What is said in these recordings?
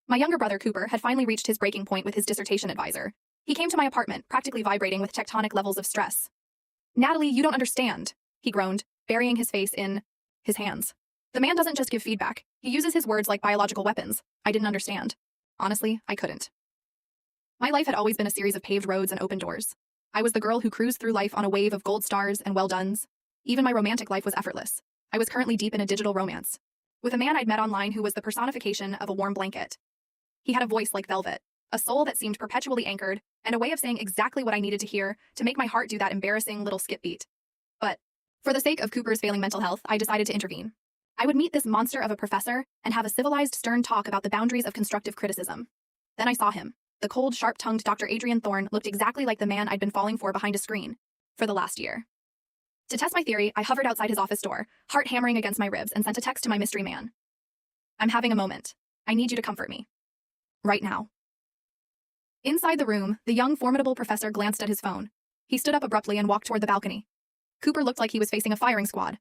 My younger brother, Cooper, had finally reached his breaking point with his dissertation advisor. He came to my apartment, practically vibrating with tectonic levels of stress. "Natalie, you don't understand," he groaned, burying his face in his hands. "The man doesn't just give feedback. He uses his words like biological weapons." I didn't understand. Honestly, I couldn't. My life had always been a series of paved roads and open doors. I was the girl who cruised through life on a wave of gold stars and well-dones. Even my romantic life was effortless. I was currently deep in a digital romance with a man I'd met online who was the personification of a warm blanket. He had a voice like velvet, a soul that seemed perpetually anchored, and a way of saying exactly what I needed to hear to make my heart do that embarrassing little skip beat. But for the sake of Cooper's failing mental health, I decided to intervene. I would meet this monster of a professor and have a civilized, stern talk about the boundaries of constructive criticism. Then I saw him. The cold, sharp-tongued Dr. Adrian Thorne looked exactly like the man I'd been falling for behind a screen for the last year. To test my theory, I hovered outside his office door, heart hammering against my ribs, and sent a text to my mystery man. "I'm having a moment. I need you to comfort me. Right now." Inside the room, the young, formidable professor glanced at his phone. He stood up abruptly and walked toward the balcony. Cooper looked like he was facing a firing squad.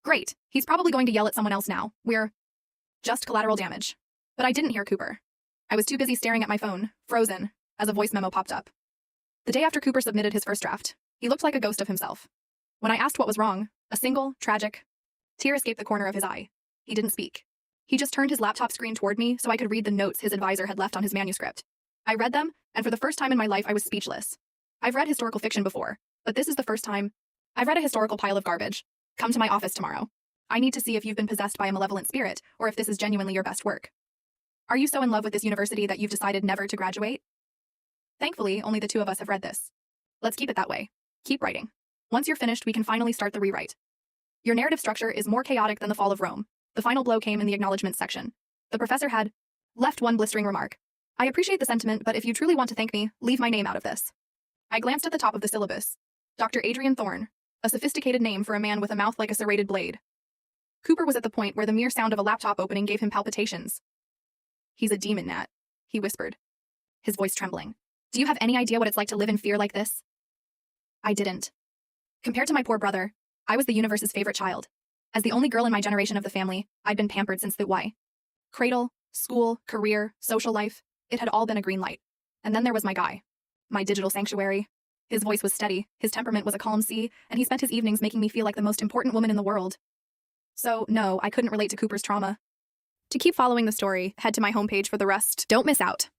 Great, he's probably going to yell at someone else now. We're just collateral damage. But I didn't hear Cooper. I was too busy staring at my phone, frozen, as a voice memo popped up. The day after Cooper submitted his first draft, he looked like a ghost of himself. When I asked what was wrong, a single, tragic tear escaped the corner of his eye. He didn't speak. He just turned his laptop screen toward me so I could read the notes his advisor had left on his manuscript. I read them, and for the first time in my life I was speechless. I've read historical fiction before, but this is the first time I've read a historical pile of garbage. Come to my office tomorrow. I need to see if you've been possessed by a malevolent spirit, or if this is genuinely your best work. Are you so in love with this university that you've decided never to graduate? Thankfully, only the two of us have read this. Let's keep it that way. Keep writing. Once you're finished, we can finally start the rewrite. Your narrative structure is more chaotic than the fall of Rome. The final blow came in the acknowledgments section. The professor had left one blistering remark. "I appreciate the sentiment, but if you truly want to thank me, leave my name out of this." I glanced at the top of the syllabus. Dr. Adrian Thorne, a sophisticated name for a man with a mouth like a serrated blade. Cooper was at the point where the mere sound of a laptop opening gave him palpitations. "He's a demon, Nat," he whispered, his voice trembling. "Do you have any idea what it's like to live in fear like this?" I didn't. Compared to my poor brother, I was the universe's favorite child. As the only girl in my generation of the family, I'd been pampered since the cradle, school, career, social life. It had all been a green light. And then there was my guy. My digital sanctuary. His voice was steady, his temperament was a calm sea, and he spent his evenings making me feel like the most important woman in the world. So, no, I couldn't relate to Cooper's trauma. To keep following the story, head to my homepage for the rest. Don't miss out.